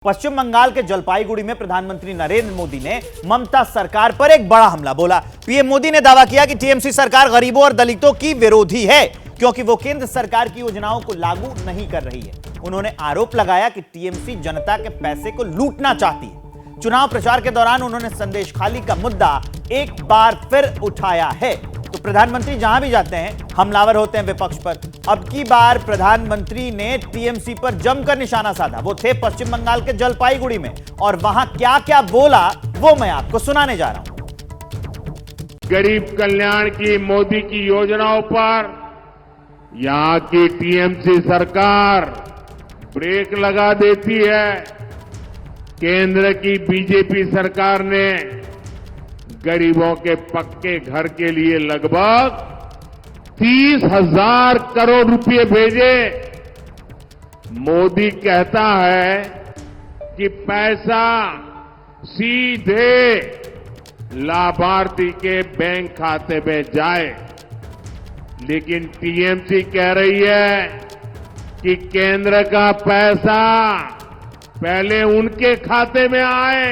पश्चिम बंगाल के जलपाईगुड़ी में प्रधानमंत्री नरेंद्र मोदी ने ममता सरकार पर एक बड़ा हमला बोला। पीएम मोदी ने दावा किया कि टीएमसी सरकार गरीबों और दलितों की विरोधी है क्योंकि वो केंद्र सरकार की योजनाओं को लागू नहीं कर रही है। उन्होंने आरोप लगाया कि टीएमसी जनता के पैसे को लूटना चाहती है। चुनाव प्रचार के दौरान उन्होंने संदेशखाली का मुद्दा एक बार फिर उठाया है। तो प्रधानमंत्री जहां भी जाते हैं हमलावर होते हैं विपक्ष पर। अब की बार प्रधानमंत्री ने टीएमसी पर जमकर निशाना साधा। वो थे पश्चिम बंगाल के जलपाईगुड़ी में और वहां क्या क्या बोला वो मैं आपको सुनाने जा रहा हूं। गरीब कल्याण की मोदी की योजनाओं पर यहां की टीएमसी सरकार ब्रेक लगा देती है। केंद्र की बीजेपी सरकार ने गरीबों के पक्के घर के लिए लगभग 30,000 करोड़ रुपए भेजे। मोदी कहता है कि पैसा सीधे लाभार्थी के बैंक खाते में जाए, लेकिन टीएमसी कह रही है कि केंद्र का पैसा पहले उनके खाते में आए।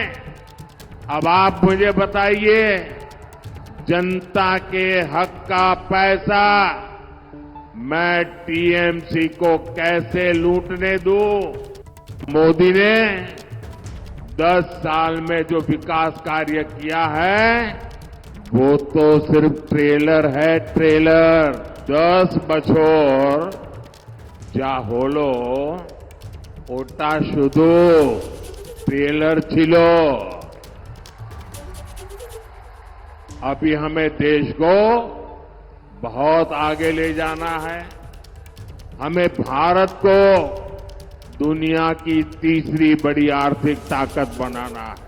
अब आप मुझे बताइए, जनता के हक का पैसा मैं टीएमसी को कैसे लूटने दूं? मोदी ने 10 साल में जो विकास कार्य किया है वो तो सिर्फ ट्रेलर है, ट्रेलर। 10 बछोर जा होलो ओटा शुदो ट्रेलर छिलो। अभी हमें देश को बहुत आगे ले जाना है। हमें भारत को दुनिया की तीसरी बड़ी आर्थिक ताकत बनाना है।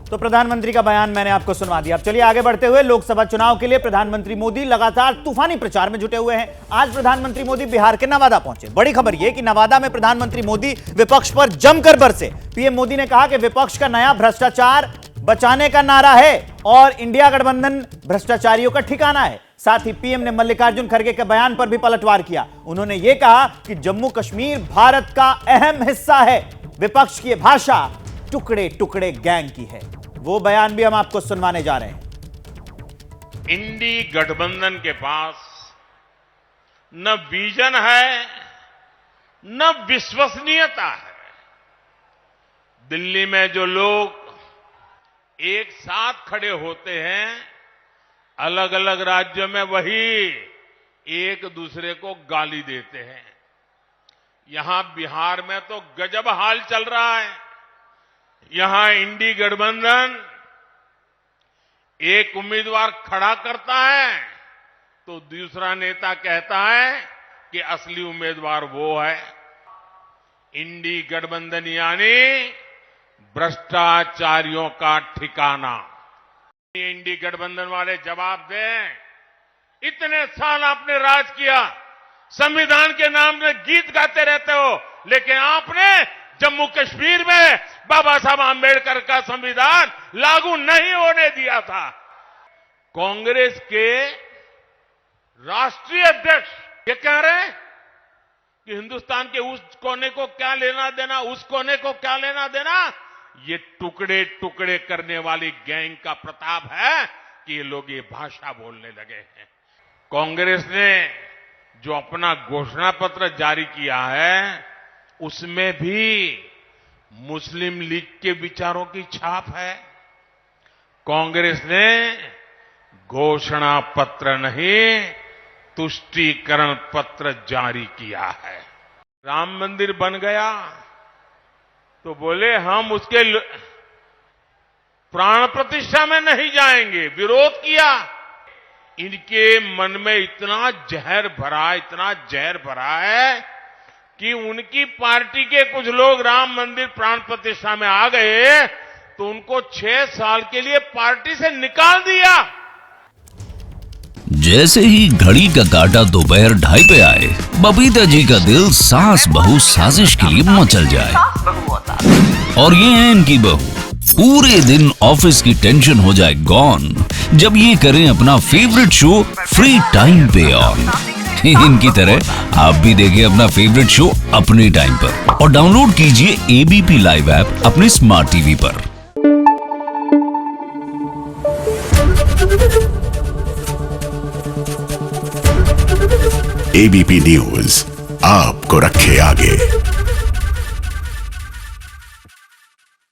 तो प्रधानमंत्री का बयान मैंने आपको सुनवा दिया। अब चलिए आगे बढ़ते हुए लोकसभा चुनाव के लिए प्रधानमंत्री मोदी लगातार तूफानी प्रचार में जुटे हुए हैं। आज प्रधानमंत्री मोदी बिहार के नवादा पहुंचे। बड़ी खबर यह कि नवादा में प्रधानमंत्री मोदी विपक्ष पर जमकर बरसे। पीएम मोदी ने कहा कि विपक्ष का नया भ्रष्टाचार बचाने का नारा है और इंडिया गठबंधन भ्रष्टाचारियों का ठिकाना है। साथ ही पीएम ने मल्लिकार्जुन खड़गे के बयान पर भी पलटवार किया। उन्होंने यह कहा कि जम्मू कश्मीर भारत का अहम हिस्सा है। विपक्ष की भाषा टुकड़े टुकड़े गैंग की है। वो बयान भी हम आपको सुनवाने जा रहे हैं। इंडी गठबंधन के पास न विजन है न विश्वसनीयता है। दिल्ली में जो लोग एक साथ खड़े होते हैं, अलग अलग राज्यों में वही एक दूसरे को गाली देते हैं। यहां बिहार में तो गजब हाल चल रहा है। यहां इंडी गठबंधन एक उम्मीदवार खड़ा करता है तो दूसरा नेता कहता है कि असली उम्मीदवार वो है। इंडी गठबंधन यानी भ्रष्टाचारियों का ठिकाना। इंडी गठबंधन वाले जवाब दें, इतने साल आपने राज किया, संविधान के नाम में गीत गाते रहते हो, लेकिन आपने जम्मू कश्मीर में बाबा साहब आंबेडकर का संविधान लागू नहीं होने दिया था। कांग्रेस के राष्ट्रीय अध्यक्ष ये कह रहे हैं कि हिंदुस्तान के उस कोने को क्या लेना देना, उस कोने को क्या लेना देना। ये टुकड़े टुकड़े करने वाली गैंग का प्रताप है कि ये लोग ये भाषा बोलने लगे हैं। कांग्रेस ने जो अपना घोषणा पत्र जारी किया है उसमें भी मुस्लिम लीग के विचारों की छाप है। कांग्रेस ने घोषणा पत्र नहीं, तुष्टीकरण पत्र जारी किया है। राम मंदिर बन गया तो बोले हम उसके प्राण प्रतिष्ठा में नहीं जाएंगे, विरोध किया। इनके मन में इतना जहर भरा है कि उनकी पार्टी के कुछ लोग राम मंदिर प्राण प्रतिष्ठा में आ गए तो उनको 6 साल के लिए पार्टी से निकाल दिया। जैसे ही घड़ी का काटा दोपहर 2:30 पे आए, बबीता जी का दिल सास बहू साजिश के लिए मचल जाए। और ये है इनकी बहू, पूरे दिन ऑफिस की टेंशन हो जाए गॉन जब ये करें अपना फेवरेट शो फ्री टाइम पे ऑन। इनकी तरह आप भी देखिए अपना फेवरेट शो अपने टाइम पर और डाउनलोड कीजिए एबीपी लाइव ऐप अपने स्मार्ट टीवी पर। एबीपी न्यूज आपको रखे आगे।